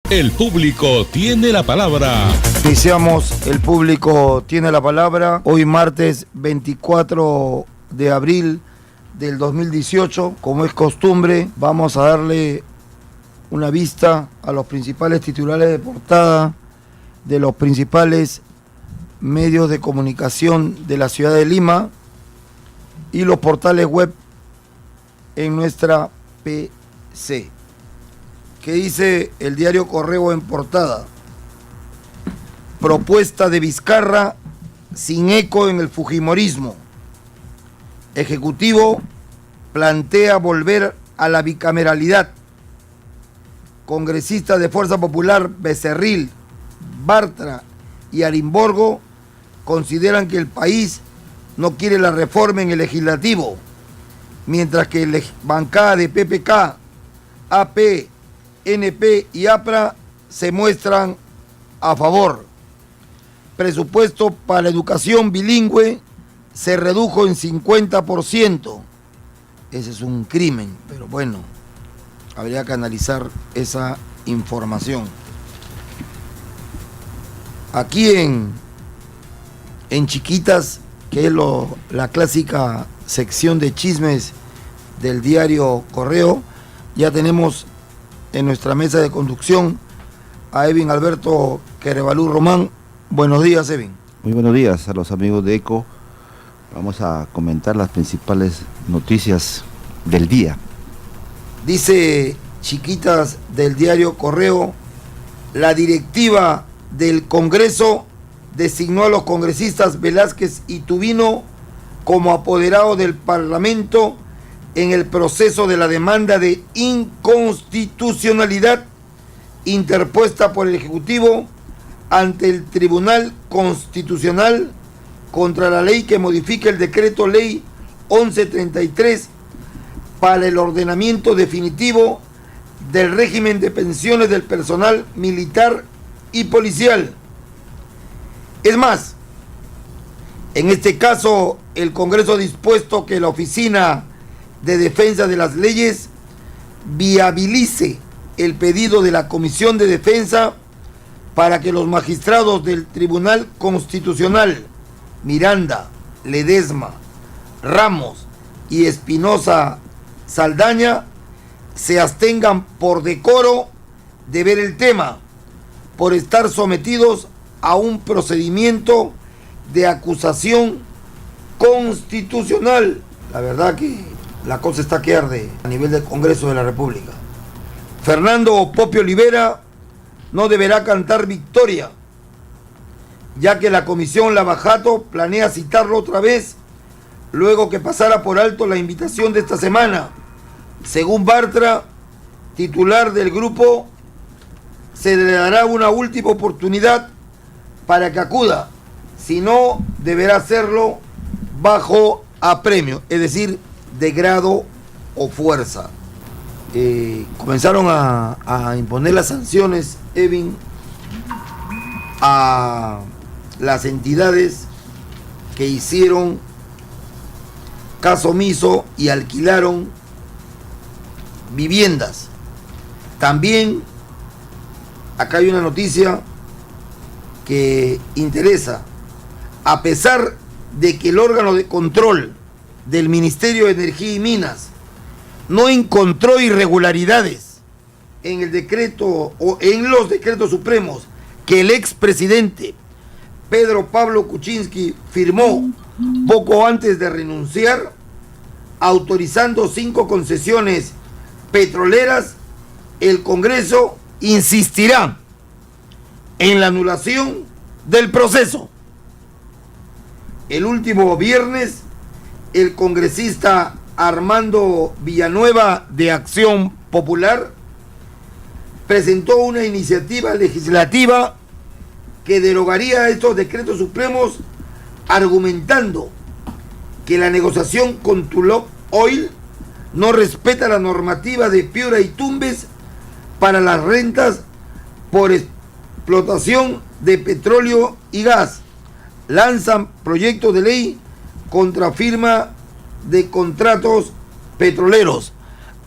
El público tiene la palabra. Deseamos, el público tiene la palabra. Hoy martes 24 de abril del 2018, como es costumbre, vamos a darle una vista a los principales titulares de portada de los principales medios de comunicación de la ciudad de Lima y los portales web en nuestra PC. ¿Qué dice el diario Correo en portada? Propuesta de Vizcarra sin eco en el fujimorismo. Ejecutivo plantea volver a la bicameralidad. Congresistas de Fuerza Popular Becerril, Bartra y Arimborgo consideran que el país no quiere la reforma en el legislativo, mientras que la bancada de PPK, AP, NP y APRA se muestran a favor. Presupuesto para la educación bilingüe se redujo en 50%. Ese es un crimen, pero bueno, habría que analizar esa información. Aquí en Chiquitas, que es la clásica sección de chismes del diario Correo, ya tenemos en nuestra mesa de conducción a Evin Alberto Querevalú Román. Buenos días, Evin. Muy buenos días a los amigos de ECO. Vamos a comentar las principales noticias del día. Dice Chiquitas del diario Correo: la directiva del Congreso designó a los congresistas Velázquez y Tubino como apoderados del Parlamento en el proceso de la demanda de inconstitucionalidad interpuesta por el Ejecutivo ante el Tribunal Constitucional contra la ley que modifica el decreto ley 1133 para el ordenamiento definitivo del régimen de pensiones del personal militar y policial. Es más, en este caso, el Congreso ha dispuesto que la Oficina de Defensa de las Leyes viabilice el pedido de la Comisión de Defensa para que los magistrados del Tribunal Constitucional, Miranda, Ledesma, Ramos y Espinosa Saldaña, se abstengan por decoro de ver el tema, por estar sometidos a un procedimiento de acusación constitucional. La verdad que la cosa está que arde a nivel del Congreso de la República. Fernando Popio Olivera no deberá cantar victoria, ya que la Comisión Lavajato planea citarlo otra vez, luego que pasara por alto la invitación de esta semana. Según Bartra, titular del grupo, se le dará una última oportunidad para que acuda, si no, deberá hacerlo bajo apremio, es decir, de grado o fuerza. Comenzaron a imponer las sanciones, Evin, a las entidades que hicieron caso omiso y alquilaron viviendas. También acá hay una noticia que interesa. A pesar de que el órgano de control del Ministerio de Energía y Minas no encontró irregularidades en el decreto o en los decretos supremos que el expresidente Pedro Pablo Kuczynski firmó poco antes de renunciar, autorizando 5 concesiones petroleras, el Congreso insistirá en la anulación del proceso. El último viernes, el congresista Armando Villanueva de Acción Popular presentó una iniciativa legislativa que derogaría estos decretos supremos, argumentando que la negociación con Tullow Oil no respeta la normativa de Piura y Tumbes para las rentas por explotación de petróleo y gas. Lanzan proyectos de ley contra firma de contratos petroleros.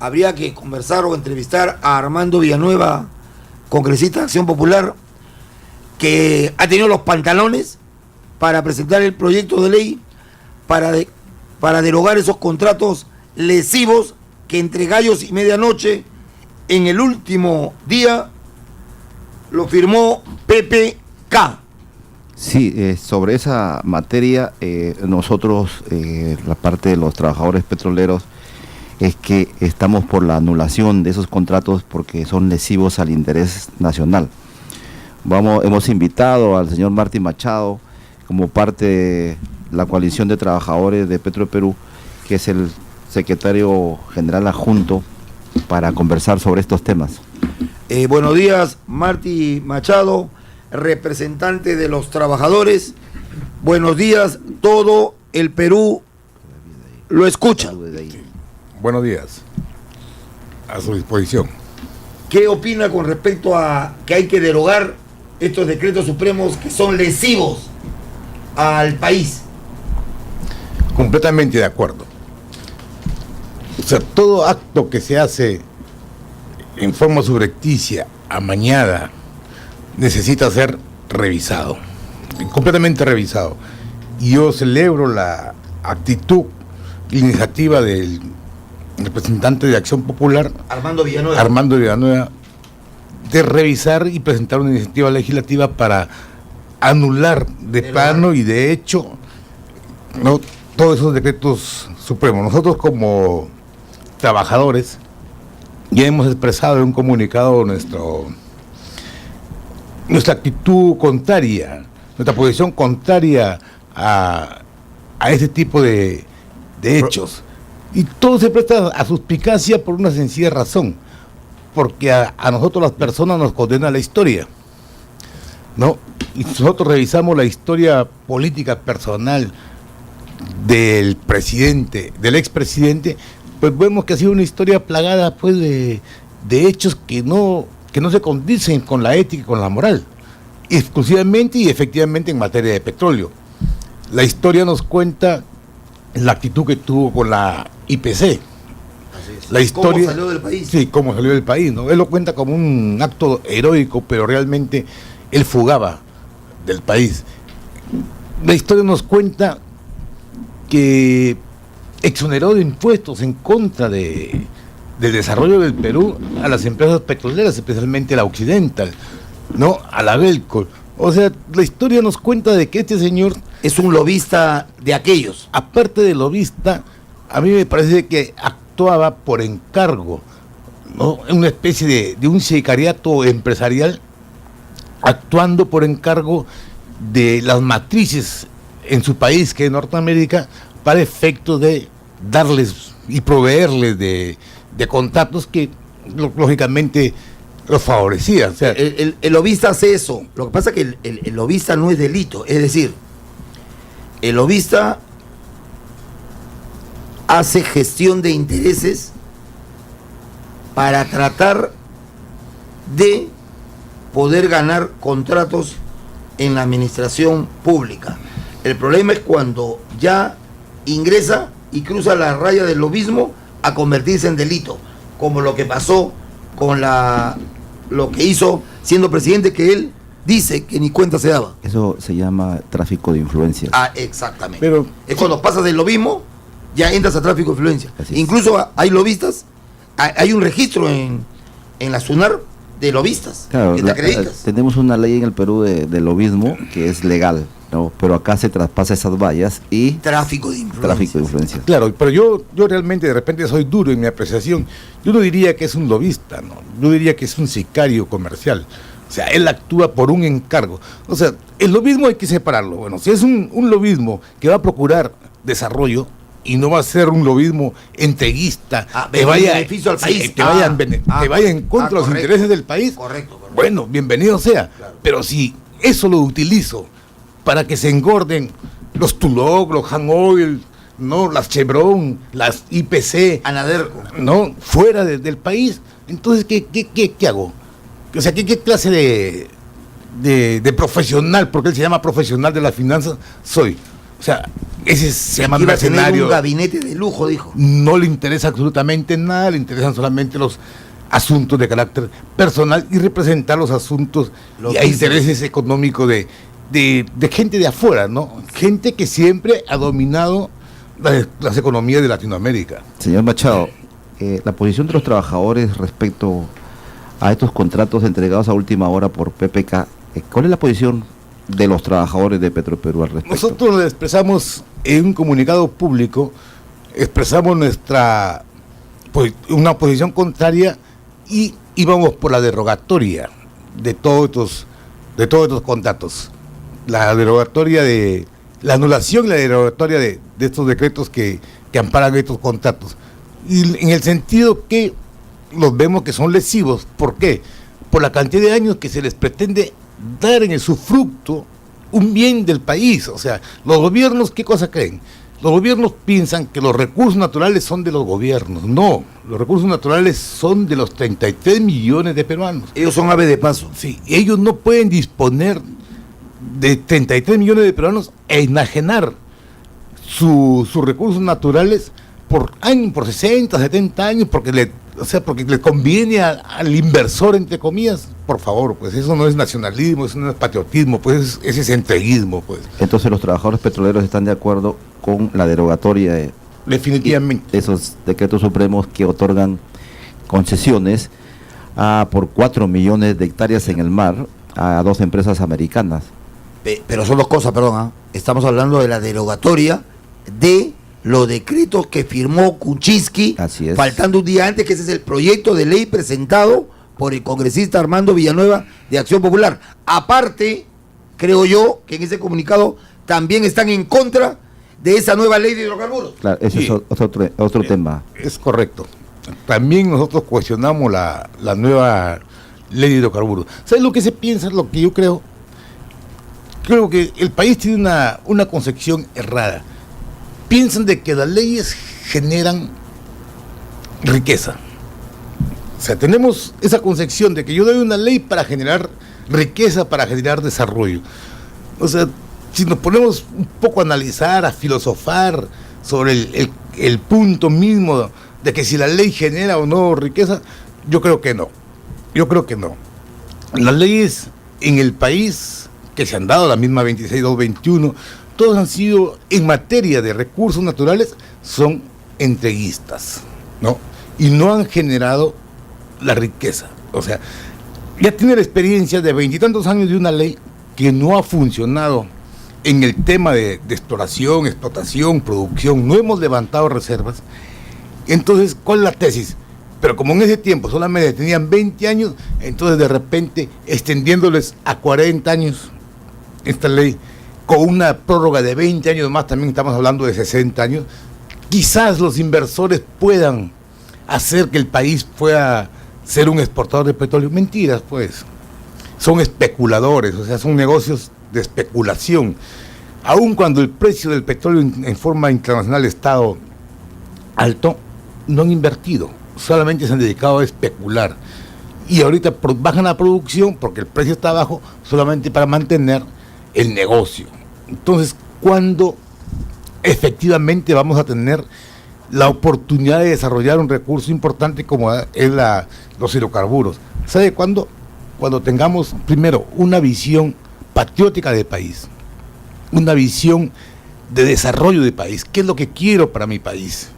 Habría que conversar o entrevistar a Armando Villanueva congresista de Acción Popular, que ha tenido los pantalones para presentar el proyecto de ley para derogar esos contratos lesivos que entre gallos y medianoche, en el último día, lo firmó PPK. Sí, sobre esa materia, nosotros, la parte de los trabajadores petroleros, es que estamos por la anulación de esos contratos porque son lesivos al interés nacional. Hemos invitado al señor Martín Machado como parte de la coalición de trabajadores de Petroperú, que es el secretario general adjunto, para conversar sobre estos temas. Buenos días, Martín Machado, representante de los trabajadores. Buenos días, todo el Perú lo escucha. Buenos días. A su disposición. ¿Qué opina con respecto a que hay que derogar estos decretos supremos que son lesivos al país? Completamente de acuerdo. O sea, todo acto que se hace en forma subrepticia, amañada, necesita ser revisado, completamente revisado. Y yo celebro la actitud, la iniciativa del representante de Acción Popular, Armando Villanueva, de revisar y presentar una iniciativa legislativa para anular de plano y de hecho, ¿no?, todos esos decretos supremos. Nosotros como trabajadores ya hemos expresado en un comunicado nuestra actitud contraria, nuestra posición contraria a este tipo de hechos. Y todo se presta a suspicacia por una sencilla razón, porque a nosotros las personas nos condena la historia, ¿no? Y nosotros revisamos la historia política personal del presidente, del expresidente, pues vemos que ha sido una historia plagada pues de hechos que no se condicen con la ética y con la moral, exclusivamente y efectivamente en materia de petróleo. La historia nos cuenta la actitud que tuvo con la IPC. La historia, ¿cómo salió del país? Sí, cómo salió del país, ¿no? Él lo cuenta como un acto heroico, pero realmente él fugaba del país. La historia nos cuenta que exoneró de impuestos en contra del desarrollo del Perú a las empresas petroleras, especialmente la Occidental, ¿no?, a la Belco. O sea, la historia nos cuenta de que este señor es un lobista de aquellos. Aparte de lobista, a mí me parece que actuaba por encargo, ¿no?, en una especie de un sicariato empresarial, actuando por encargo de las matrices en su país, que es Norteamérica, para efecto de darles y proveerles de contratos que lógicamente los favorecían. O sea, el lobista hace eso. Lo que pasa es que el lobista no es delito. Es decir, el lobista hace gestión de intereses para tratar de poder ganar contratos en la administración pública. El problema es cuando ya ingresa y cruza la raya del lobismo a convertirse en delito, como lo que pasó con lo que hizo siendo presidente, que él dice que ni cuenta se daba. Eso se llama tráfico de influencias. Exactamente. Pero es cuando pasas del lobismo, ya entras a tráfico de influencia. Incluso hay lobistas, hay un registro en la SUNAR de lobistas, claro, que te acreditas. Tenemos una ley en el Perú de lobismo que es legal, ¿no?, pero acá se traspasa esas vallas y tráfico de influencias. Claro, pero yo realmente de repente soy duro en mi apreciación. Yo no diría que es un lobista, ¿no? Yo diría que es un sicario comercial. O sea, él actúa por un encargo. O sea, el lobismo hay que separarlo. Bueno, si es un lobismo que va a procurar desarrollo y no va a ser un lobismo entreguista, que vaya beneficio al país, que vaya en contra de los intereses del país, correcto. Bueno, bienvenido sea. Claro. Pero si eso lo utilizo para que se engorden los Tulog, los Han Oil, ¿no?, las Chevron, las IPC, Anaderco, ¿no?, fuera del país, entonces ¿qué hago? O sea, ¿qué clase de profesional, porque él se llama profesional de las finanzas, soy? O sea, ese se llama mercenario. Un gabinete de lujo, dijo. No le interesa absolutamente nada, le interesan solamente los asuntos de carácter personal y representar los asuntos y intereses económicos de gente de afuera, ¿no? Gente que siempre ha dominado las economías de Latinoamérica. Señor Machado, la posición de los trabajadores respecto a estos contratos entregados a última hora por PPK, ¿cuál es la posición de los trabajadores de Petroperú al respecto? Nosotros le expresamos en un comunicado público, expresamos una posición contraria y íbamos por la derogatoria de todos estos contratos. La derogatoria de la anulación y la derogatoria de estos decretos que amparan estos contratos. Y en el sentido que los vemos que son lesivos. ¿Por qué? Por la cantidad de años que se les pretende dar en el usufructo un bien del país. O sea, los gobiernos, ¿qué cosa creen? Los gobiernos piensan que los recursos naturales son de los gobiernos. No, los recursos naturales son de los 33 millones de peruanos. Ellos son ave de paso. Sí, ellos no pueden disponer de 33 millones de peruanos e enajenar sus recursos naturales por años, por 60, 70 años, porque le conviene al inversor, entre comillas. Por favor, pues eso no es nacionalismo, eso no es patriotismo, pues ese es entreguismo, pues. Entonces los trabajadores petroleros están de acuerdo con la derogatoria de definitivamente esos decretos supremos que otorgan concesiones por 4 millones de hectáreas en el mar a 2 empresas americanas. Pero son dos cosas, perdón, estamos hablando de la derogatoria de los decretos que firmó Kuczynski, así es, faltando un día antes, que ese es el proyecto de ley presentado por el congresista Armando Villanueva de Acción Popular. Aparte, creo yo que en ese comunicado también están en contra de esa nueva ley de hidrocarburos. Claro, ese sí, es otro tema. Es correcto. También nosotros cuestionamos la nueva ley de hidrocarburos. ¿Sabes lo que se piensa? Lo que yo creo. Creo que el país tiene una concepción errada. Piensan de que las leyes generan riqueza. O sea, tenemos esa concepción de que yo doy una ley para generar riqueza, para generar desarrollo. O sea, si nos ponemos un poco a analizar, a filosofar sobre el punto mismo de que si la ley genera o no riqueza, yo creo que no. Yo creo que no. Las leyes en el país que se han dado, la misma 26.221, todos han sido, en materia de recursos naturales, son entreguistas, ¿no? Y no han generado la riqueza. O sea, ya tiene la experiencia de 20 y tantos años de una ley que no ha funcionado en el tema de exploración, explotación, producción. No hemos levantado reservas. Entonces, ¿cuál es la tesis? Pero como en ese tiempo solamente tenían 20 años, entonces de repente extendiéndoles a 40 años esta ley, con una prórroga de 20 años más, también estamos hablando de 60 años, quizás los inversores puedan hacer que el país pueda ser un exportador de petróleo. Mentiras, pues. Son especuladores, o sea, son negocios de especulación. Aun cuando el precio del petróleo en forma internacional ha estado alto, no han invertido, solamente se han dedicado a especular. Y ahorita bajan la producción porque el precio está bajo, solamente para mantener el negocio. Entonces, ¿cuándo efectivamente vamos a tener la oportunidad de desarrollar un recurso importante como es los hidrocarburos? ¿Sabe cuándo? Cuando tengamos, primero, una visión patriótica de país, una visión de desarrollo de país. ¿Qué es lo que quiero para mi país?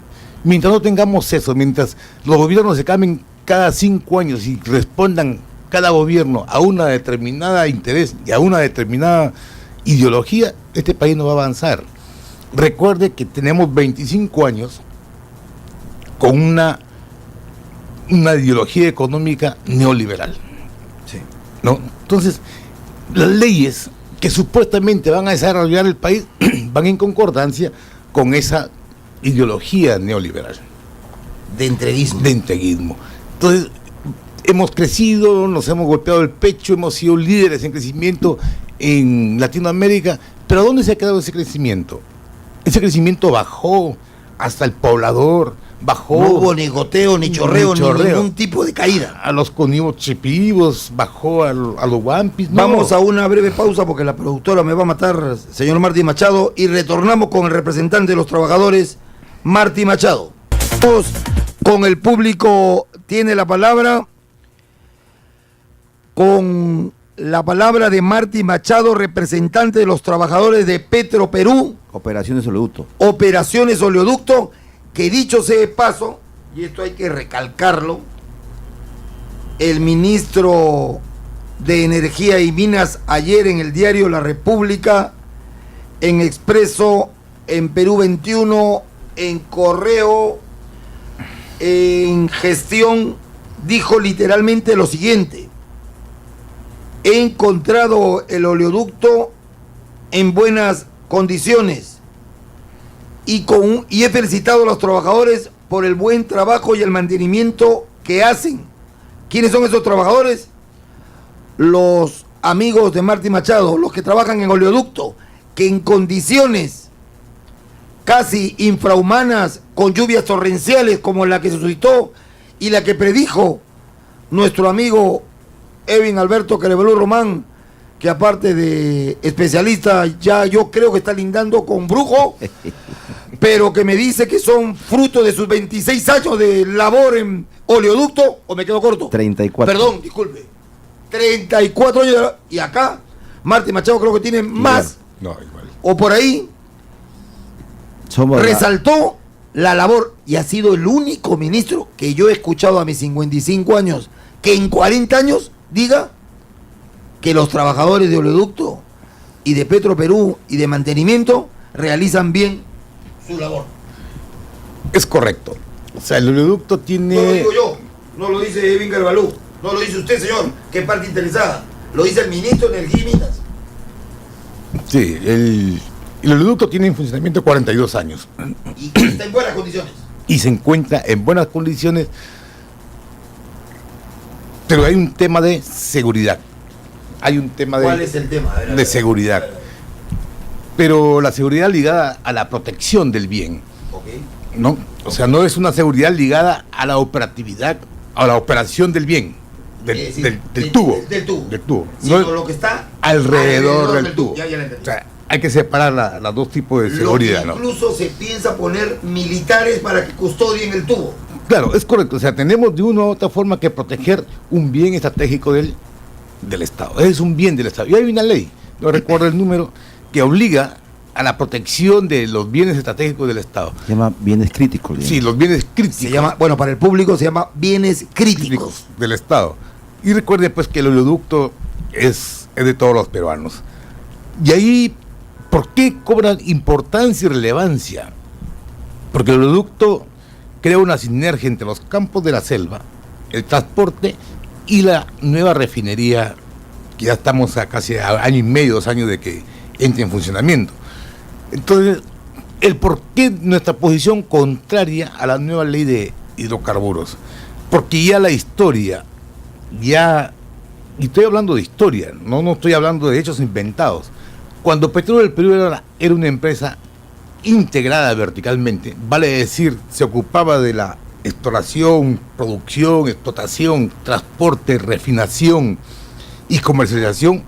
Mientras no tengamos eso, mientras los gobiernos se cambien cada 5 años y respondan cada gobierno a una determinada interés y a una determinada ideología, este país no va a avanzar. Recuerde que tenemos 25 años con una ideología económica neoliberal. Sí. ¿No? Entonces, las leyes que supuestamente van a desarrollar el país van en concordancia con esa ideología neoliberal. De entreguismo. De entreguismo. Entonces, hemos crecido, nos hemos golpeado el pecho, hemos sido líderes en crecimiento en Latinoamérica, pero ¿dónde se ha quedado ese crecimiento? Ese crecimiento bajó hasta el poblador, bajó. No hubo ni goteo, ni chorreo, ni ningún tipo de caída. A los conivos chipivos, bajó a los guampis. No. Vamos a una breve pausa porque la productora me va a matar, señor Martí Machado, y retornamos con el representante de los trabajadores, Martí Machado. Con el público tiene la palabra, con la palabra de Martín Machado, representante de los trabajadores de Petroperú, Operaciones Oleoducto. Operaciones Oleoducto, que dicho sea de paso, y esto hay que recalcarlo, el ministro de Energía y Minas ayer en el diario La República, en Expreso, en Perú 21, en Correo, en Gestión, dijo literalmente lo siguiente: he encontrado el oleoducto en buenas condiciones y he felicitado a los trabajadores por el buen trabajo y el mantenimiento que hacen. ¿Quiénes son esos trabajadores? Los amigos de Martín Machado, los que trabajan en oleoducto, que en condiciones casi infrahumanas, con lluvias torrenciales como la que se suscitó y la que predijo nuestro amigo Evin Alberto Querevelú Román, que aparte de especialista, ya yo creo que está lindando con brujo, pero que me dice que son fruto de sus 26 años de labor en oleoducto, ¿o me quedo corto? 34. Perdón, disculpe. 34 años, y acá Martín Machado creo que tiene más, No, igual. o por ahí, resaltó la labor, y ha sido el único ministro que yo he escuchado a mis 55 años, que en 40 años diga que los trabajadores de oleoducto y de Petroperú y de mantenimiento realizan bien su labor. Es correcto. O sea, el oleoducto tiene... No lo digo yo, no lo dice Evin Carvalho, no lo dice usted, señor, que es parte interesada, lo dice el ministro de Energía y Minas. Sí, el oleoducto tiene en funcionamiento 42 años. Y que está en buenas condiciones. Y se encuentra en buenas condiciones, pero hay un tema de seguridad. Hay un tema ¿Cuál es el tema? A ver, de seguridad. Pero la seguridad ligada a la protección del bien, Okay. ¿no? O sea, no es una seguridad ligada a la operatividad, a la operación del bien, del tubo. Del tubo. Del tubo. Sino No es lo que está alrededor del tubo. Ya la entendí. O sea, hay que separar los dos tipos de seguridad, ¿no? Incluso se piensa poner militares para que custodien el tubo. Claro, es correcto. O sea, tenemos de una u otra forma que proteger un bien estratégico del Estado. Es un bien del Estado. Y hay una ley, no recuerdo el número, que obliga a la protección de los bienes estratégicos del Estado. Se llama bienes críticos. Sí, los bienes críticos. Se llama, bueno, para el público se llama bienes críticos. Del Estado. Y recuerde pues que el oleoducto es de todos los peruanos. Y ahí, ¿por qué cobra importancia y relevancia? Porque el oleoducto crea una sinergia entre los campos de la selva, el transporte y la nueva refinería, que ya estamos a casi año y medio, 2 años de que entre en funcionamiento. Entonces, el por qué nuestra posición contraria a la nueva ley de hidrocarburos. Porque ya la historia, y estoy hablando de historia, no estoy hablando de hechos inventados. Cuando Petróleo del Perú era una empresa integrada verticalmente, vale decir, se ocupaba de la exploración, producción, explotación, transporte, refinación y comercialización,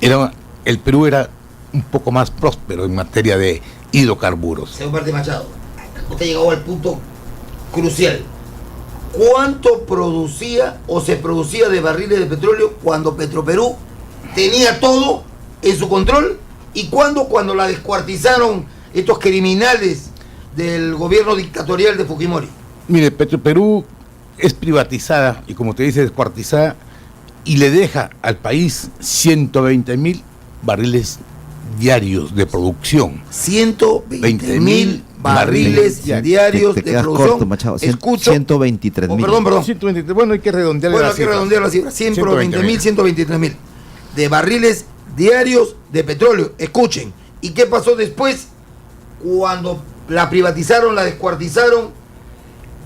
el Perú era un poco más próspero en materia de hidrocarburos. Señor Martín Machado, usted llegó al punto crucial. ¿Cuánto producía o se producía de barriles de petróleo cuando Petroperú tenía todo en su control? ¿Y cuando la descuartizaron estos criminales del gobierno dictatorial de Fujimori? Mire, Petroperú es privatizada y, como te dice, descuartizada, y le deja al país 120.000 barriles diarios de producción. 120.000 barriles diarios te de quedas producción. corto, Machado. Escucho. 123.000. Perdón. 123, bueno, hay que redondearle Bueno, la hay que cifra. redondear la cifra. 120.000, 123.000 de barriles diarios de petróleo. Escuchen. ¿Y qué pasó después? Cuando la privatizaron, la descuartizaron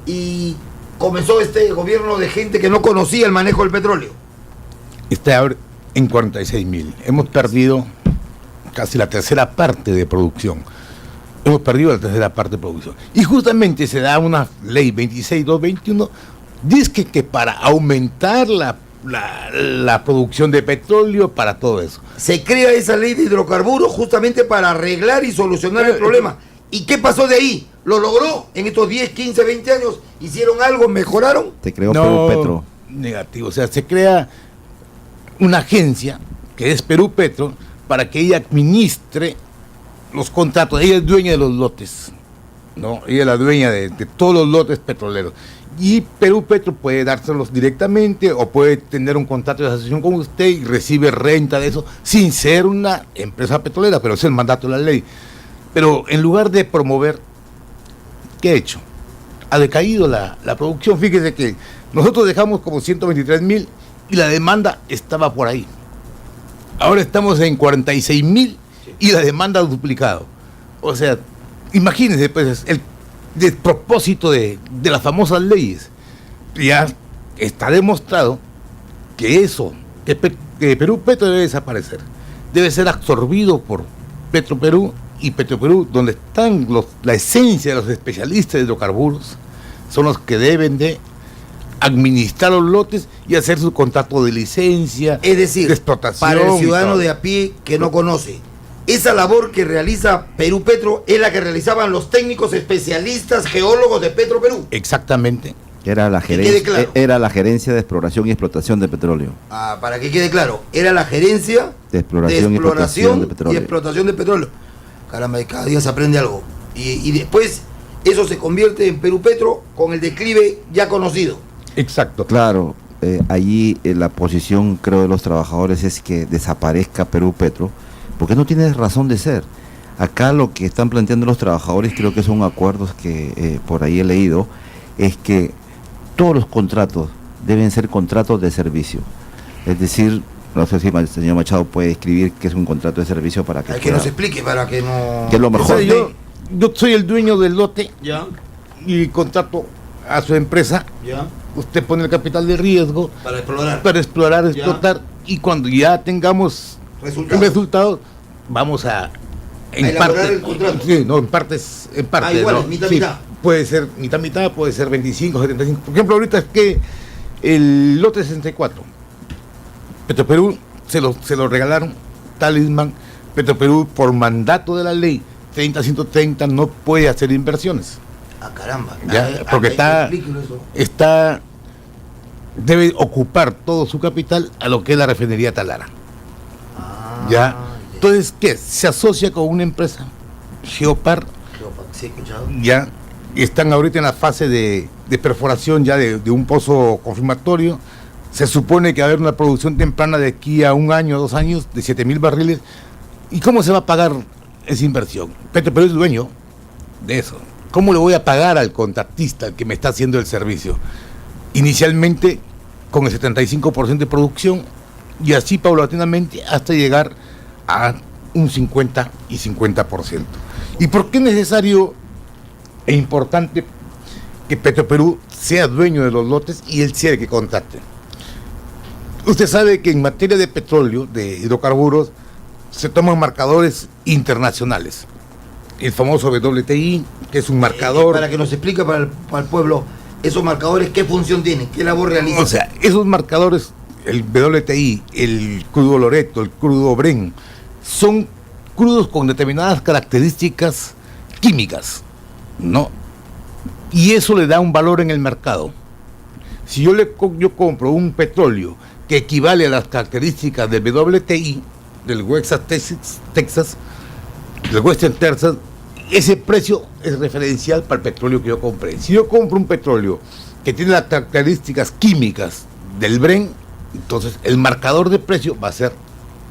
y comenzó este gobierno de gente que no conocía el manejo del petróleo. Está ahora en 46.000. Hemos perdido casi la tercera parte de producción. Y justamente se da una ley 26.221, dice que para aumentar la producción de petróleo, para todo eso. Se crea esa ley de hidrocarburos justamente para arreglar y solucionar el problema. ¿Y qué pasó de ahí? ¿Lo logró en estos 10, 15, 20 años? ¿Hicieron algo? ¿Mejoraron? Se creó Perú Petro. Negativo. O sea, se crea una agencia que es Perú Petro para que ella administre los contratos. Ella es dueña de los lotes, ¿no? Ella es la dueña de todos los lotes petroleros. Y Perú Petro puede dárselos directamente o puede tener un contrato de asociación con usted y recibe renta de eso sin ser una empresa petrolera, pero es el mandato de la ley. Pero en lugar de promover, ¿qué ha hecho? Ha decaído la producción. Fíjese que nosotros dejamos como 123,000 y la demanda estaba por ahí. Ahora estamos en 46,000 y la demanda ha duplicado. O sea, imagínense pues el despropósito de las famosas leyes. Ya está demostrado que eso, que Perú Petro debe desaparecer. Debe ser absorbido por Petroperú, y Petroperú, donde están la esencia de los especialistas de hidrocarburos, son los que deben de administrar los lotes y hacer su contrato de licencia, Es decir, de explotación. para el y ciudadano todo. de a pie que no conoce, esa labor que realiza Perú Petro es la que realizaban los técnicos especialistas geólogos de Petroperú. Exactamente. Era la, Que quede claro. era la gerencia de exploración y explotación de petróleo. Para que quede claro, era la gerencia De exploración y explotación de petróleo. y explotación de petróleo. Caramba, cada día se aprende algo. Y después eso se convierte en Perú Petro con el declive ya conocido. Exacto. Claro, allí la posición, creo, de los trabajadores es que desaparezca Perú Petro, porque no tiene razón de ser. Acá lo que están planteando los trabajadores, creo que son acuerdos que por ahí he leído, es que todos los contratos deben ser contratos de servicio. Es decir, no sé si el señor Machado puede escribir que es un contrato de servicio para que Hay que nos explique para que no... Que es lo mejor. O sea, yo soy el dueño del lote Ya, y contrato a su empresa. ya, Usted pone el capital de riesgo para explorar. para explorar, Ya. explotar, y cuando ya tengamos resultados, vamos a elaborar el contrato. Sí, no, en partes, igual, ¿no? mitad, Sí, mitad. puede ser mitad, puede ser 25, 75. Por ejemplo, ahorita es que el lote 64, Petroperú se lo regalaron, Talisman. Petroperú, por mandato de la ley 30-130, no puede hacer inversiones. Caramba. Ya, porque debe ocupar todo su capital a lo que es la refinería Talara. Ya. Entonces, ¿qué? Se asocia con una empresa, Geopar, Sí, he escuchado. ya, y están ahorita en la fase de perforación ya de un pozo confirmatorio. Se supone que va a haber una producción temprana de aquí a 1 año, 2 años, de 7,000 barriles. ¿Y cómo se va a pagar esa inversión? Petroperú es dueño de eso. ¿Cómo le voy a pagar al contratista, al que me está haciendo el servicio? Inicialmente con el 75% de producción y así paulatinamente hasta llegar a un 50 y 50%. ¿Y por qué es necesario e importante que Petroperú sea dueño de los lotes y él sea el que contrate? Usted sabe que en materia de petróleo, de hidrocarburos, se toman marcadores internacionales. El famoso WTI, que es un marcador... Para que nos explique para el pueblo, esos marcadores, ¿qué función tienen? ¿Qué labor realizan? O sea, esos marcadores, el WTI, el crudo Loreto, el crudo Bren, son crudos con determinadas características químicas, ¿no? Y eso le da un valor en el mercado. Si yo compro un petróleo que equivale a las características del WTI, del West Texas, del Western Texas, ese precio es referencial para el petróleo que yo compré. Si yo compro un petróleo que tiene las características químicas del Bren, entonces el marcador de precio va a ser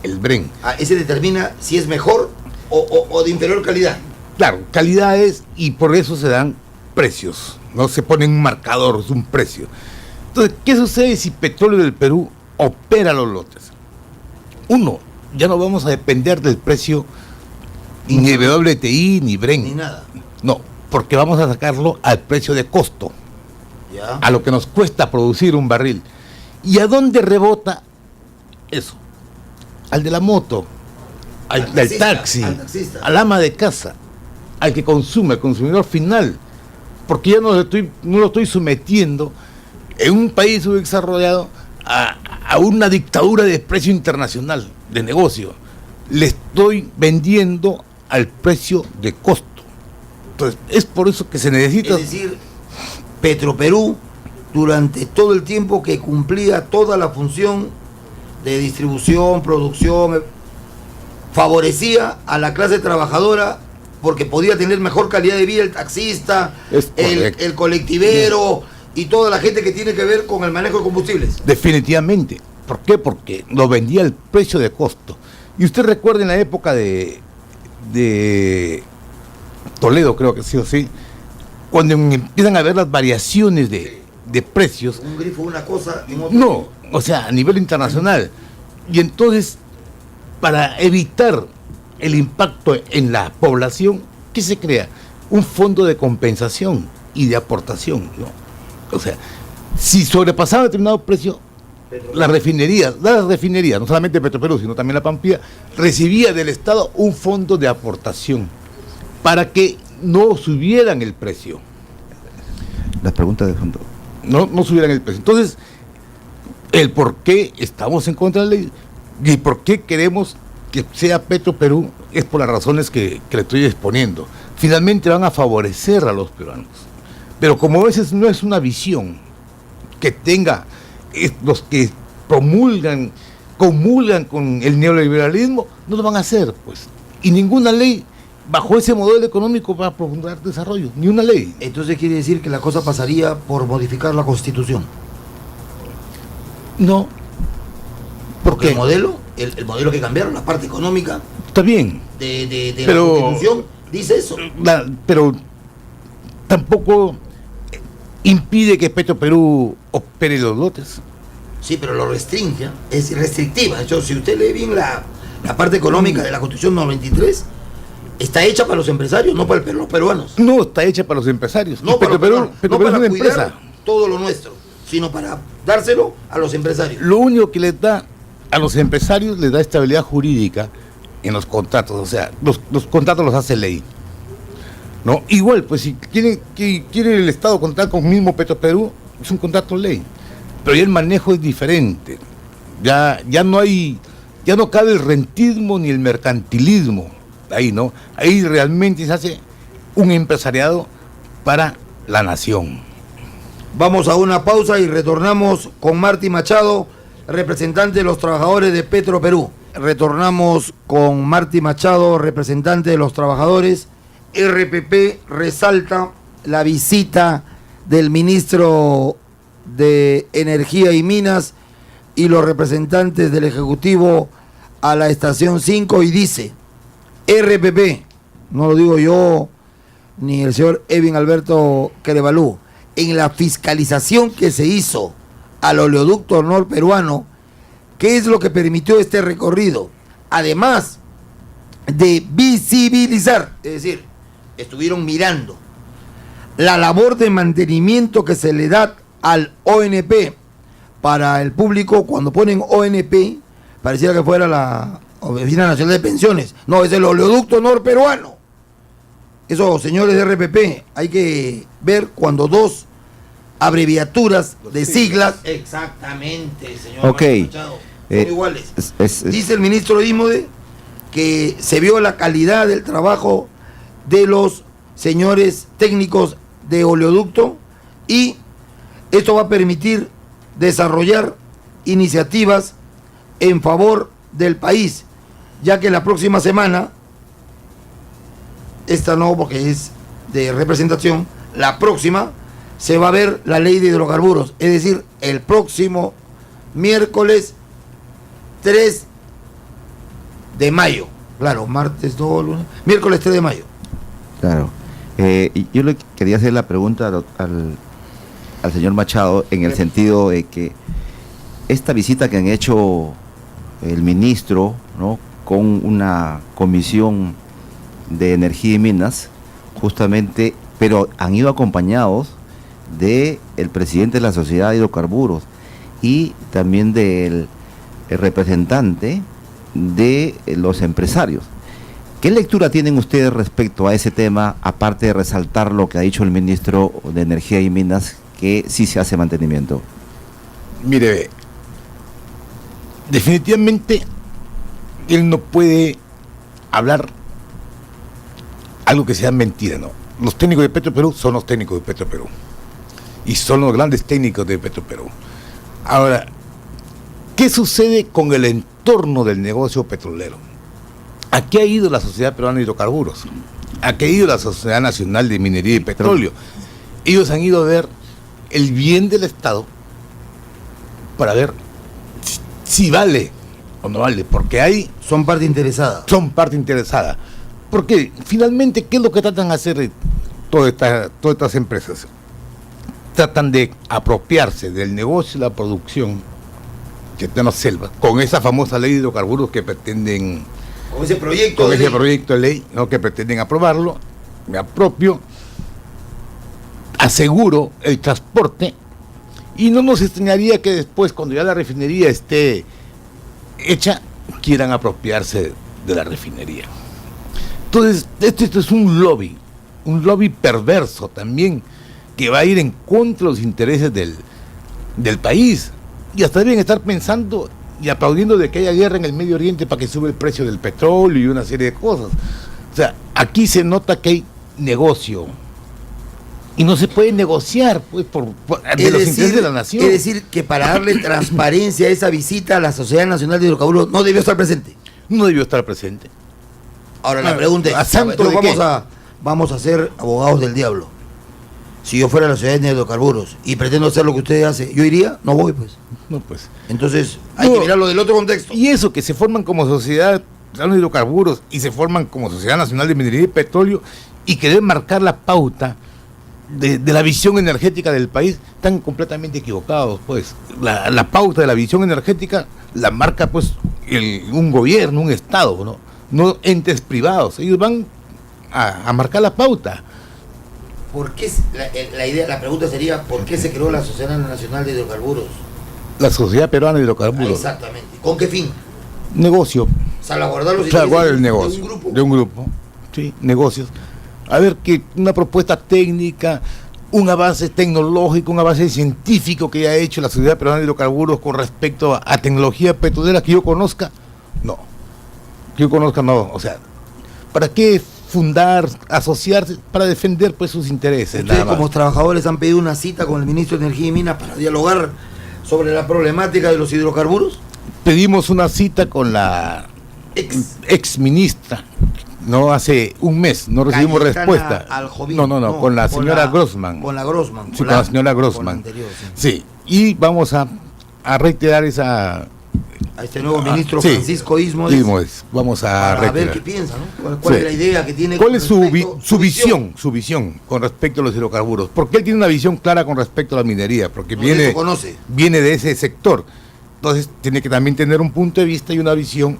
el Bren. Ese determina si es mejor o de inferior calidad. Claro, calidades, y por eso se dan precios, no se pone un marcador, es un precio. Entonces, ¿qué sucede si Petróleo del Perú opera los lotes? Uno, ya no vamos a depender del precio ni WTI ni Bren. Ni nada. No, porque vamos a sacarlo al precio de costo, Ya. a lo que nos cuesta producir un barril. ¿Y a dónde rebota eso? Al de la moto, al taxi, al taxista. al ama de casa, al que consume, al consumidor final. Porque ya no lo estoy sometiendo en un país subdesarrollado a una dictadura de precio internacional, de negocio. Le estoy vendiendo al precio de costo. Entonces, es por eso que se necesita... Es decir, Petroperú, durante todo el tiempo que cumplía toda la función de distribución, producción, favorecía a la clase trabajadora porque podía tener mejor calidad de vida el taxista, el colectivero y toda la gente que tiene que ver con el manejo de combustibles. Definitivamente. ¿Por qué? Porque lo vendía al precio de costo. Y usted recuerda en la época de Toledo, creo que sí o sí, cuando empiezan a ver las variaciones de precios. Un grifo, una cosa, en otro. No, o sea, a nivel internacional. Y entonces, para evitar el impacto en la población, ¿qué se crea? Un fondo de compensación y de aportación, ¿no? O sea, si sobrepasaba determinado precio, la refinería, no solamente Petroperú, sino también la Pampilla, recibía del Estado un fondo de aportación para que no subieran el precio. Las preguntas de fondo. No subieran el precio. Entonces, el por qué estamos en contra de la ley y por qué queremos que sea Petroperú es por las razones que le estoy exponiendo. Finalmente van a favorecer a los peruanos. Pero como a veces no es una visión que tenga los que comulgan con el neoliberalismo, no lo van a hacer, pues. Y ninguna ley bajo ese modelo económico va a promover desarrollo, ni una ley. Entonces quiere decir que la cosa pasaría por modificar la Constitución. No. Porque el modelo que cambiaron, la parte económica está bien de pero, la Constitución, dice eso. Pero tampoco impide que Petroperú opere los lotes. Sí, pero lo restringe, es restrictiva. De hecho, si usted lee bien la parte económica de la Constitución 93, está hecha para los empresarios, no para los peruanos. No, está hecha para los empresarios. No para Petroperú no es para una cuidar empresa. todo lo nuestro, sino para dárselo a los empresarios. Lo único que les da a los empresarios les da estabilidad jurídica en los contratos. O sea, los contratos los hace ley. ¿No? Igual, pues si quiere el Estado contratar con mismo Petroperú, es un contrato ley. Pero ya el manejo es diferente. Ya no cabe el rentismo ni el mercantilismo. Ahí, ¿no? Ahí realmente se hace un empresariado para la nación. Vamos a una pausa y retornamos con Marty Machado, representante de los trabajadores de Petroperú. Retornamos con Marty Machado, representante de los trabajadores. RPP resalta la visita del ministro de Energía y Minas y los representantes del Ejecutivo a la estación 5 y dice: RPP, no lo digo yo ni el señor Evin Alberto Querevalú, en la fiscalización que se hizo al oleoducto norperuano, ¿qué es lo que permitió este recorrido? Además de visibilizar, es decir, estuvieron mirando la labor de mantenimiento que se le da al ONP. Para el público, cuando ponen ONP, pareciera que fuera la Oficina Nacional de Pensiones. No, es el oleoducto norperuano. Eso, señores de RPP, hay que ver cuando dos abreviaturas de siglas. Exactamente, señor. Ok. Machado, son iguales. Dice el ministro Imode que se vio la calidad del trabajo de los señores técnicos de oleoducto y esto va a permitir desarrollar iniciativas en favor del país, ya que la próxima semana, esta no porque es de representación, la próxima se va a ver la ley de hidrocarburos, es decir, el próximo miércoles 3 de mayo, claro, martes 2, lunes, miércoles 3 de mayo. Claro. Yo le quería hacer la pregunta al señor Machado en el sentido de que esta visita que han hecho el ministro, ¿no?, con una comisión de energía y minas, justamente, pero han ido acompañados de el presidente de la Sociedad de Hidrocarburos y también del representante de los empresarios. ¿Qué lectura tienen ustedes respecto a ese tema, aparte de resaltar lo que ha dicho el ministro de Energía y Minas, que sí se hace mantenimiento? Mire, definitivamente él no puede hablar algo que sea mentira, ¿no? los técnicos de Petroperú son los técnicos de Petroperú. Y son los grandes técnicos de Petroperú. Ahora, ¿qué sucede con el entorno del negocio petrolero? ¿A qué ha ido la Sociedad Peruana de Hidrocarburos? ¿A qué ha ido la Sociedad Nacional de Minería y Petróleo? Ellos han ido a ver el bien del Estado para ver si vale o no vale, porque hay... Son parte interesada. Son parte interesada. Porque finalmente, ¿qué es lo que tratan de hacer todas estas empresas? Tratan de apropiarse del negocio y la producción que está en la selva, con esa famosa ley de hidrocarburos que pretenden... Con ese proyecto de ley, ¿no? Que pretenden aprobarlo, me apropio, aseguro el transporte, y no nos extrañaría que después, cuando ya la refinería esté hecha, quieran apropiarse de la refinería. Entonces, esto es un lobby perverso también, que va a ir en contra de los intereses del país, y hasta deben estar pensando y aplaudiendo de que haya guerra en el Medio Oriente para que sube el precio del petróleo y una serie de cosas. O sea, aquí se nota que hay negocio y no se puede negociar pues por los intereses de la nación. Es decir, que para darle transparencia a esa visita a la Sociedad Nacional de Hidrocarburos no debió estar presente. No debió estar presente. Ahora la pregunta es, vamos a ser abogados del diablo. Si yo fuera a la Sociedad de Hidrocarburos y pretendo hacer lo que usted hace, ¿yo iría? No voy, pues. No, pues. Entonces, hay que mirarlo del otro contexto. Y eso, que se forman como Sociedad Nacional de Hidrocarburos y se forman como Sociedad Nacional de Minería y Petróleo, y que deben marcar la pauta de la visión energética del país, están completamente equivocados, pues. La pauta de la visión energética la marca, pues, un gobierno, un Estado, no entes privados. Ellos van a marcar la pauta. ¿Por qué la pregunta sería, ¿por qué se creó la Sociedad Nacional de Hidrocarburos? La Sociedad Peruana de Hidrocarburos. Exactamente. ¿Con qué fin? Negocio. Salvaguardar los Salvaguardar el intereses negocio. De un grupo. Sí, negocios. A ver, que una propuesta técnica, un avance tecnológico, un avance científico que haya hecho la Sociedad Peruana de Hidrocarburos con respecto a tecnología petrolera que yo conozca, no. Que yo conozca, no. O sea, ¿para qué fundar, asociarse para defender pues sus intereses? Ustedes como trabajadores han pedido una cita con el ministro de Energía y Minas para dialogar sobre la problemática de los hidrocarburos. Pedimos una cita con la ex ministra, no hace un mes, no recibimos respuesta. No, con la señora Grossman. Con la Grossman. Sí, con la señora Grossman. Sí, y vamos a reiterar a este nuevo ministro Francisco Ismodes. Vamos a ver qué piensa, ¿no? ¿Cuál es la idea que tiene? ¿Cuál es su visión con respecto a los hidrocarburos? Porque él tiene una visión clara con respecto a la minería, porque viene de ese sector. Entonces tiene que también tener un punto de vista y una visión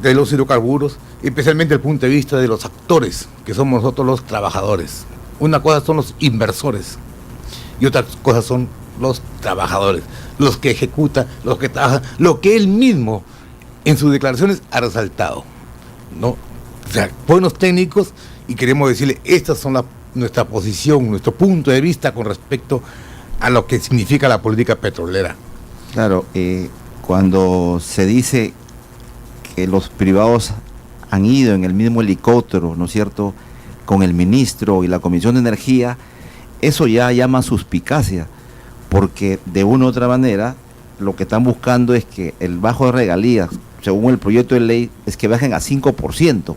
de los hidrocarburos, especialmente el punto de vista de los actores, que somos nosotros los trabajadores. Una cosa son los inversores y otra cosa son los trabajadores, los que ejecutan, los que trabajan, lo que él mismo en sus declaraciones ha resaltado, ¿no? O sea, buenos técnicos, y queremos decirle, estas son nuestra posición, nuestro punto de vista con respecto a lo que significa la política petrolera. Claro, cuando se dice que los privados han ido en el mismo helicóptero, ¿no es cierto?, con el ministro y la Comisión de Energía, eso ya llama suspicacia, porque de una u otra manera lo que están buscando es que el bajo de regalías, según el proyecto de ley, es que bajen a 5%.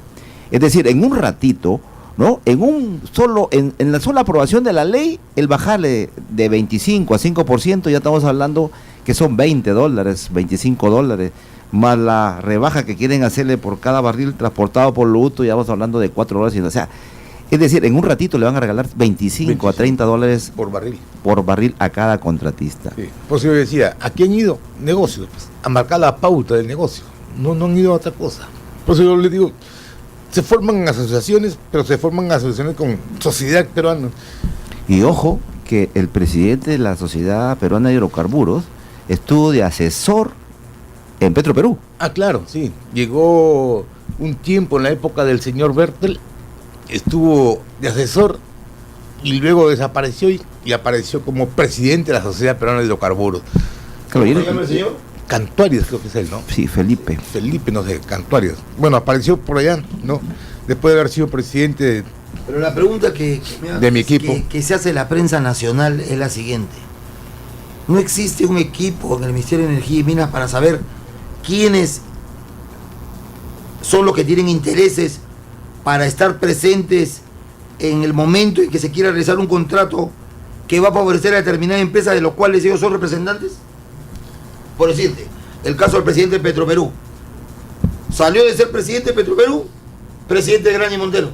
Es decir, en un ratito, ¿no? En la sola aprobación de la ley, el bajarle de 25 a 5%, ya estamos hablando que son $20, $25, más la rebaja que quieren hacerle por cada barril transportado por Luto, ya vamos hablando de $4. O sea, es decir, en un ratito le van a regalar 25 a $30 por barril a cada contratista. Sí. Por eso yo decía, aquí han ido negocios, pues, a marcar la pauta del negocio, no han ido a otra cosa. Por eso yo les digo, se forman asociaciones, pero se forman asociaciones con Sociedad Peruana. Y ojo, que el presidente de la Sociedad Peruana de Hidrocarburos estuvo de asesor en Petroperú. Ah, claro, sí. Llegó un tiempo en la época del señor Bertel, estuvo de asesor y luego desapareció y apareció como presidente de la Sociedad Peruana de Hidrocarburos. ¿Cómo se llama el señor? Cantuarias, creo que es él, ¿no? Sí, Felipe, no sé, Cantuarias. Bueno, apareció por allá, ¿no? Después de haber sido presidente Pero la pregunta de mi equipo que se hace la prensa nacional es la siguiente. No existe un equipo en el Ministerio de Energía y Minas para saber quiénes son los que tienen intereses para estar presentes en el momento en que se quiera realizar un contrato que va a favorecer a determinada empresa de los cuales ellos son representantes. Por decirte, el caso del presidente de Petroperú. Salió de ser presidente de Petroperú, presidente de Graña Montero.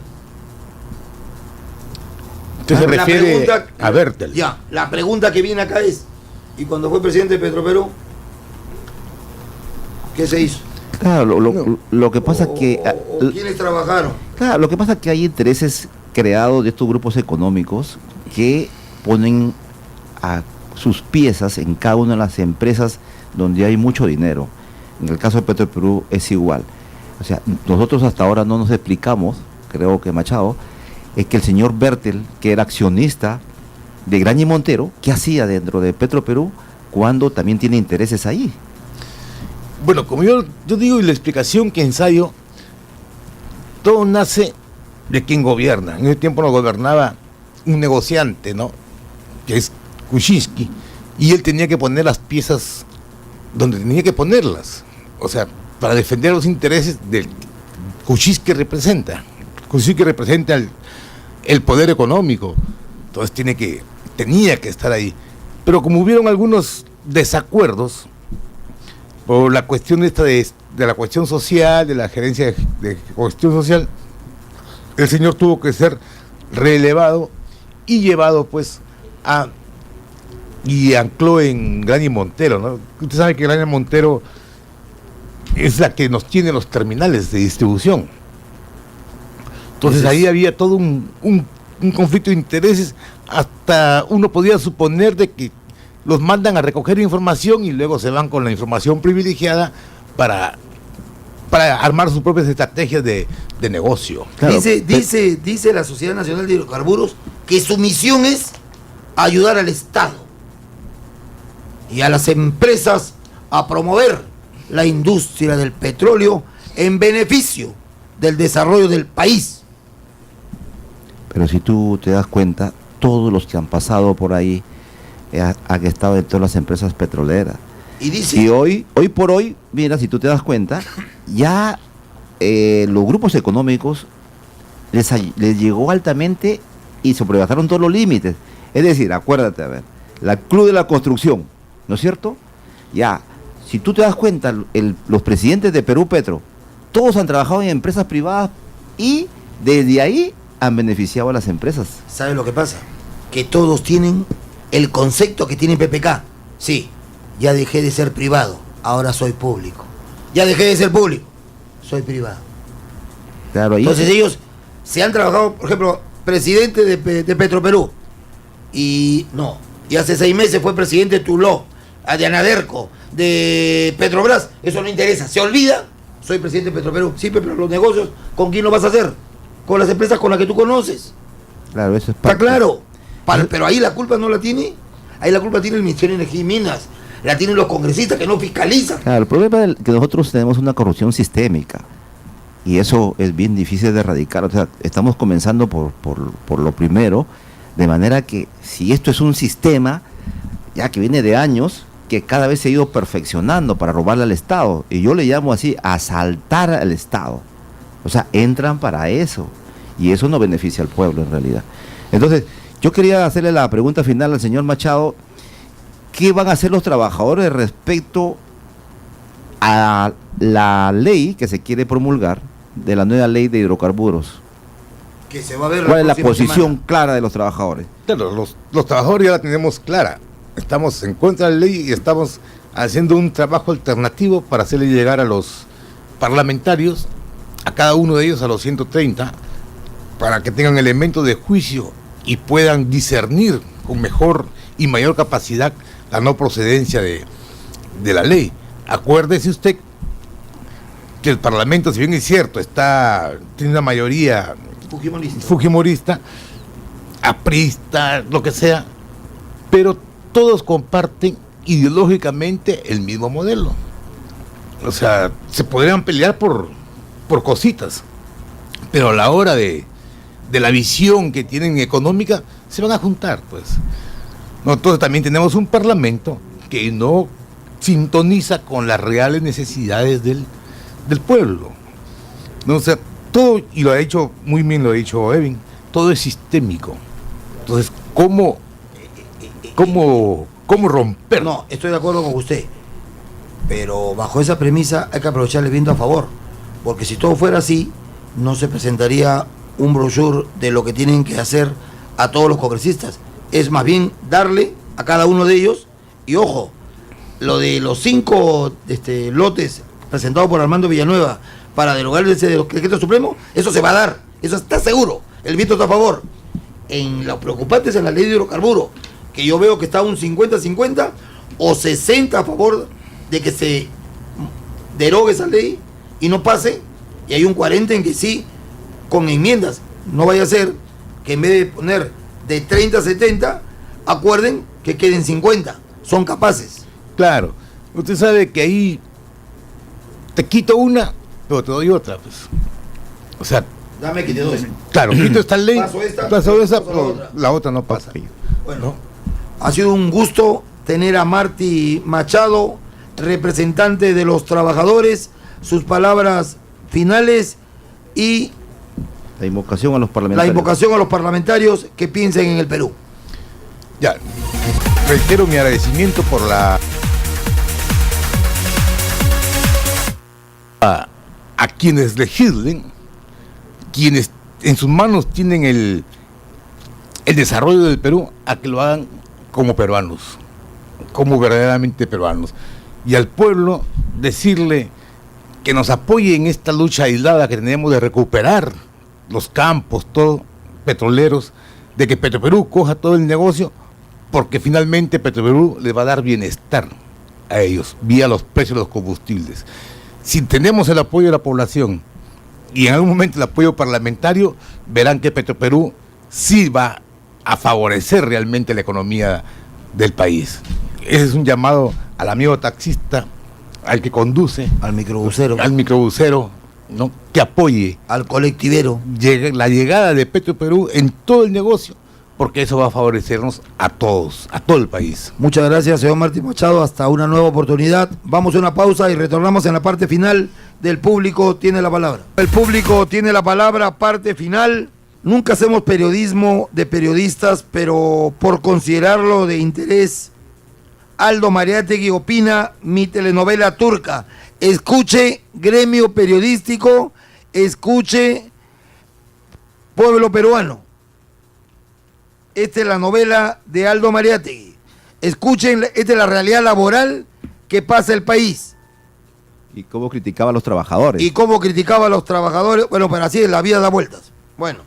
Usted se refiere a Bertel. Ya, la pregunta que viene acá es, ¿y cuando fue presidente de Petroperú, qué se hizo? Claro, lo que pasa es que... ¿Quiénes trabajaron? Claro, lo que pasa es que hay intereses creados de estos grupos económicos que ponen a sus piezas en cada una de las empresas donde hay mucho dinero. En el caso de Petroperú es igual. O sea, nosotros hasta ahora no nos explicamos, creo que Machado, es que el señor Bertel, que era accionista de Graña y Montero, ¿qué hacía dentro de Petroperú cuando también tiene intereses ahí? Bueno, como yo digo, y la explicación que ensayo, todo nace de quien gobierna. En ese tiempo nos gobernaba un negociante, ¿no?, que es Kuczynski, y él tenía que poner las piezas donde tenía que ponerlas, o sea, para defender los intereses del Kuczynski representa. Kuczynski representa el poder económico, entonces tenía que estar ahí. Pero como hubieron algunos desacuerdos por la cuestión esta de la cuestión social, de la gerencia de cuestión social, el señor tuvo que ser relevado y llevado pues y ancló en Graña y Montero, ¿no? Usted sabe que Graña y Montero es la que nos tiene los terminales de distribución. Entonces ahí había todo un conflicto de intereses, hasta uno podía suponer de que los mandan a recoger información y luego se van con la información privilegiada para armar sus propias estrategias de negocio. Claro, dice la Sociedad Nacional de Hidrocarburos que su misión es ayudar al Estado y a las empresas a promover la industria del petróleo en beneficio del desarrollo del país. Pero si tú te das cuenta, todos los que han pasado por ahí han estado en todas las empresas petroleras. Y dice... Y hoy por hoy, mira, si tú te das cuenta, ya los grupos económicos les llegó altamente y sobrepasaron todos los límites. Es decir, acuérdate, a ver, la Club de la Construcción, ¿no es cierto? Ya, si tú te das cuenta, los presidentes de Perú Petro, todos han trabajado en empresas privadas y desde ahí han beneficiado a las empresas. ¿Sabe lo que pasa? Que todos tienen el concepto que tiene PPK. Sí, ya dejé de ser privado, ahora soy público. Ya dejé de ser público, soy privado. Claro, ahí. Entonces ellos se han trabajado, por ejemplo, presidente de Petroperú, y hace 6 meses fue presidente de Tuló, de Anaderco, de Petrobras. Eso no interesa, se olvida, soy presidente de Petroperú. Sí, pero los negocios, ¿con quién lo vas a hacer? Con las empresas con las que tú conoces. Claro, eso es parte. Está claro. Pero ahí la culpa no la tiene. Ahí la culpa tiene el Ministerio de Energía y Minas. La tienen los congresistas que no fiscalizan. Claro, el problema es que nosotros tenemos una corrupción sistémica. Y eso es bien difícil de erradicar. O sea, estamos comenzando por lo primero, de manera que si esto es un sistema, ya que viene de años, que cada vez se ha ido perfeccionando para robarle al Estado. Y yo le llamo así, asaltar al Estado. O sea, entran para eso. Y eso no beneficia al pueblo en realidad. Entonces, yo quería hacerle la pregunta final al señor Machado. ¿Qué van a hacer los trabajadores respecto a la ley que se quiere promulgar de la nueva ley de hidrocarburos? Que se va a ver. ¿Cuál es la posición clara de los trabajadores? Claro, los trabajadores ya la tenemos clara. Estamos en contra de la ley y estamos haciendo un trabajo alternativo para hacerle llegar a los parlamentarios, a cada uno de ellos a los 130, para que tengan elementos de juicio y puedan discernir con mejor y mayor capacidad la no procedencia de la ley. Acuérdese usted que el Parlamento, si bien es cierto, tiene una mayoría fujimorista, aprista, lo que sea, pero todos comparten ideológicamente el mismo modelo. O sea, se podrían pelear por cositas, pero a la hora de de la visión que tienen económica, se van a juntar, pues. Nosotros también tenemos un parlamento que no sintoniza con las reales necesidades del pueblo. No, o sea, todo, y lo ha dicho muy bien, lo ha dicho Evin, todo es sistémico. Entonces, ¿cómo romper? No, estoy de acuerdo con usted, pero bajo esa premisa hay que aprovechar el viento a favor, porque si todo fuera así, no se presentaría un brochure de lo que tienen que hacer a todos los congresistas. Es más bien darle a cada uno de ellos, y ojo, lo de los 5 lotes presentados por Armando Villanueva para derogar ese decreto supremo, eso se va a dar, eso está seguro, el viento está a favor. En los preocupantes en la ley de hidrocarburos, que yo veo que está un 50-50 o 60 a favor de que se derogue esa ley y no pase, y hay un 40 en que sí, con enmiendas. No vaya a ser que en vez de poner de 30 a 70, acuerden que queden 50, son capaces. Claro, usted sabe que ahí te quito una, pero te doy otra, pues. O sea, dame que te doy. claro, quito esta ley, Paso esta, pero la otra no pasa. Bueno, ¿no? ha sido un gusto tener a Marty Machado, representante de los trabajadores, sus palabras finales y La invocación a los la parlamentarios. invocación a los parlamentarios que piensen en el Perú. Ya, reitero mi agradecimiento por a quienes legislen, quienes en sus manos tienen el desarrollo del Perú, a que lo hagan como peruanos, como verdaderamente peruanos. Y al pueblo decirle que nos apoye en esta lucha aislada que tenemos de recuperar los campos, todo, petroleros, de que Petroperú coja todo el negocio, porque finalmente Petroperú les va a dar bienestar a ellos, vía los precios de los combustibles. Si tenemos el apoyo de la población y en algún momento el apoyo parlamentario, verán que Petroperú sí va a favorecer realmente la economía del país. Ese es un llamado al amigo taxista, al que conduce, Al microbusero, al microbusero, ¿no?, que apoye al colectivero. la llegada de Petroperú en todo el negocio, porque eso va a favorecernos a todos, a todo el país. Muchas gracias, señor Martín Machado. Hasta una nueva oportunidad. Vamos a una pausa y retornamos en la parte final del Público Tiene la Palabra. El Público Tiene la Palabra, parte final. Nunca hacemos periodismo de periodistas, pero por considerarlo de interés, Aldo Mariátegui opina: mi telenovela turca. Escuche, gremio periodístico, escuche, pueblo peruano. Esta es la novela de Aldo Mariátegui. Escuchen, esta es la realidad laboral que pasa el país. Y cómo criticaba a los trabajadores. Y cómo criticaba a los trabajadores. Bueno, pero así es, la vida da vueltas. Bueno,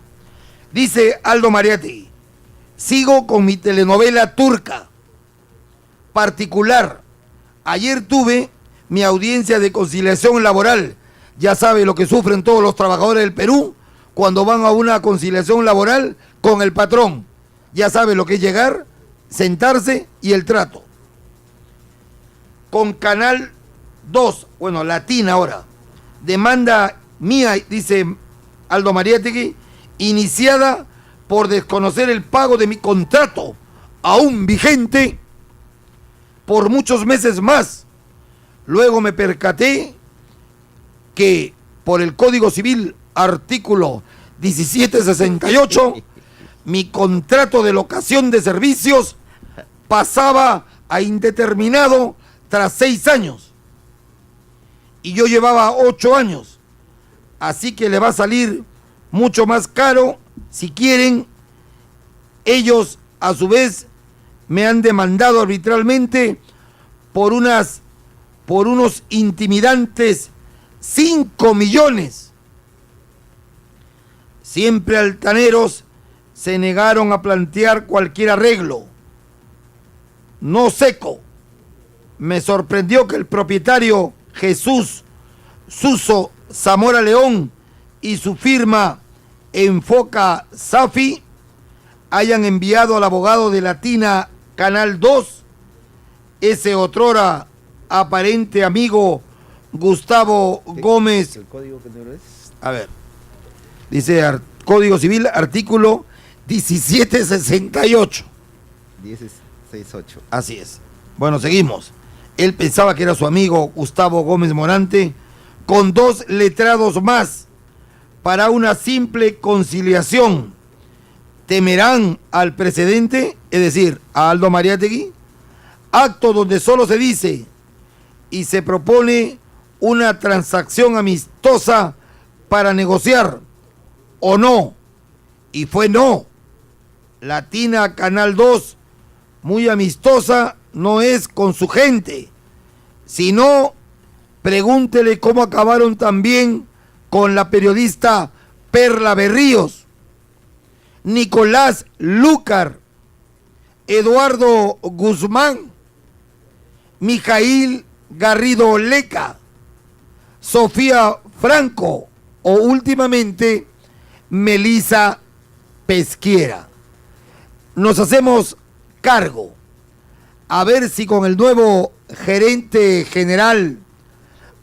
dice Aldo Mariátegui: sigo con mi telenovela turca particular. Ayer tuve mi audiencia de conciliación laboral. Ya sabe lo que sufren todos los trabajadores del Perú cuando van a una conciliación laboral con el patrón. Ya sabe lo que es llegar, sentarse y el trato. Con Canal 2, bueno, Latina ahora, demanda mía, dice Aldo Mariátegui, iniciada por desconocer el pago de mi contrato, aún vigente, por muchos meses más. Luego me percaté que por el Código Civil, artículo 1768, mi contrato de locación de servicios pasaba a indeterminado tras 6 años. Y yo llevaba 8 años. Así que le va a salir mucho más caro. Si quieren, ellos a su vez me han demandado arbitralmente por unos intimidantes 5 millones. Siempre altaneros se negaron a plantear cualquier arreglo. No seco. Me sorprendió que el propietario Jesús Suso Zamora León y su firma Enfoca Safi hayan enviado al abogado de Latina Canal 2, ese otrora aparente amigo Gustavo Gómez. ¿El código que no es? A ver. Dice Código Civil, artículo 1768. 1668. Así es. Bueno, seguimos. Él pensaba que era su amigo Gustavo Gómez Morante, con 2 letrados más para una simple conciliación. ¿Temerán al precedente? Es decir, a Aldo Mariátegui. Acto donde solo se dice y se propone una transacción amistosa para negociar, o no. Y fue no. Latina Canal 2, muy amistosa, no es con su gente. Si no, pregúntele cómo acabaron también con la periodista Perla Berríos, Nicolás Lúcar, Eduardo Guzmán, Mijail Garrido Leca, Sofía Franco o últimamente Melisa Pesquiera. Nos hacemos cargo a ver si con el nuevo gerente general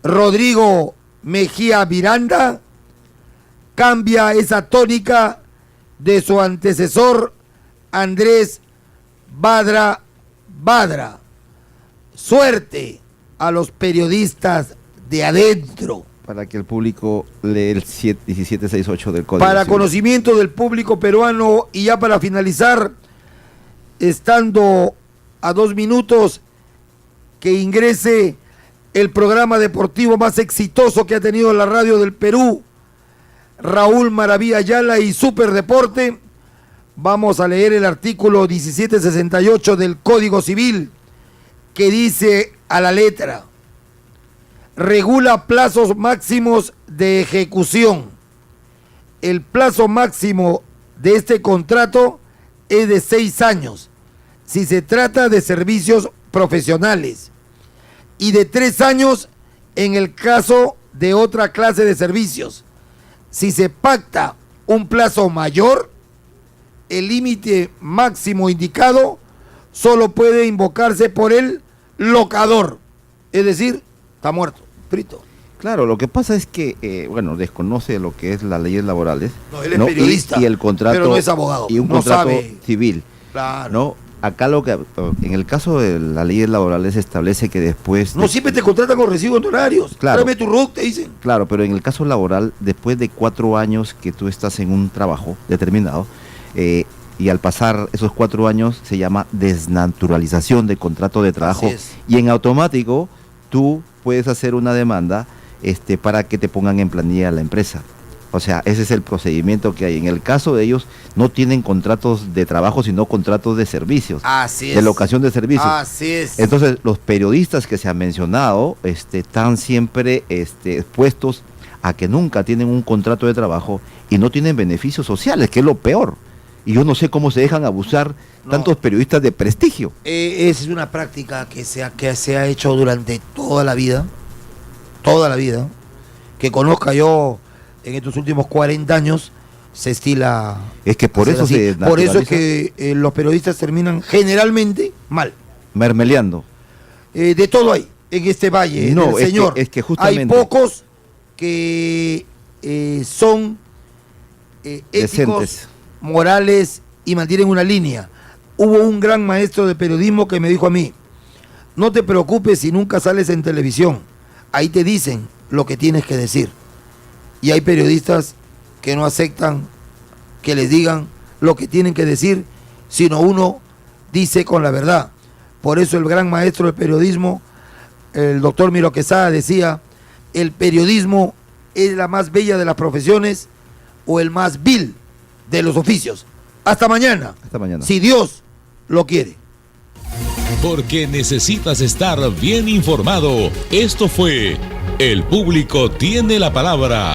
Rodrigo Mejía Miranda cambia esa tónica de su antecesor Andrés Badra. Suerte a los periodistas de adentro. Para que el público lea el 1768 del Código Para Civil. conocimiento del público peruano, y ya para finalizar, estando a 2 minutos, que ingrese el programa deportivo más exitoso que ha tenido la radio del Perú, Raúl Maravilla Ayala y Superdeporte. Vamos a leer el artículo 1768 del Código Civil, que dice a la letra: regula plazos máximos de ejecución. El plazo máximo de este contrato es de 6 años, si se trata de servicios profesionales, y de 3 años en el caso de otra clase de servicios. Si se pacta un plazo mayor, el límite máximo indicado solo puede invocarse por el locador, es decir, está muerto, frito. Claro, lo que pasa es que, desconoce lo que es las leyes laborales. No, él es periodista, y el contrato, pero no es abogado. Y un no contrato sabe. civil. Claro. ¿No? Acá en el caso de las leyes laborales se establece que después... No siempre te contratan con recibos honorarios. Claro. Tráeme tu RUC, te dicen. Claro, pero en el caso laboral, después de 4 años que tú estás en un trabajo determinado, y al pasar esos 4 años se llama desnaturalización de contrato de trabajo. Así es. Y en automático tú puedes hacer una demanda para que te pongan en planilla a la empresa. O sea, ese es el procedimiento que hay. En el caso de ellos, no tienen contratos de trabajo, sino contratos de servicios. Así es. De locación de servicios. Así es. Entonces, los periodistas que se han mencionado están siempre expuestos a que nunca tienen un contrato de trabajo y no tienen beneficios sociales, que es lo peor. Y yo no sé cómo se dejan abusar tantos periodistas de prestigio. Esa es una práctica que se ha hecho durante toda la vida, que conozca yo en estos últimos 40 años, se estila. Es que por eso así. se Por eso es naturaliza. que los periodistas terminan generalmente mal. Mermeleando. De todo hay en este valle No, del Señor. es que justamente hay pocos que son éticos, decentes, morales y mantienen una línea. Hubo un gran maestro de periodismo que me dijo a mí: no te preocupes si nunca sales en televisión, ahí te dicen lo que tienes que decir. Y hay periodistas que no aceptan que les digan lo que tienen que decir, sino uno dice con la verdad. Por eso el gran maestro del periodismo, el doctor Miro Quesada, decía: el periodismo es la más bella de las profesiones o el más vil de los oficios. Hasta mañana. Hasta mañana. Si Dios lo quiere. Porque necesitas estar bien informado. Esto fue El Público Tiene la Palabra.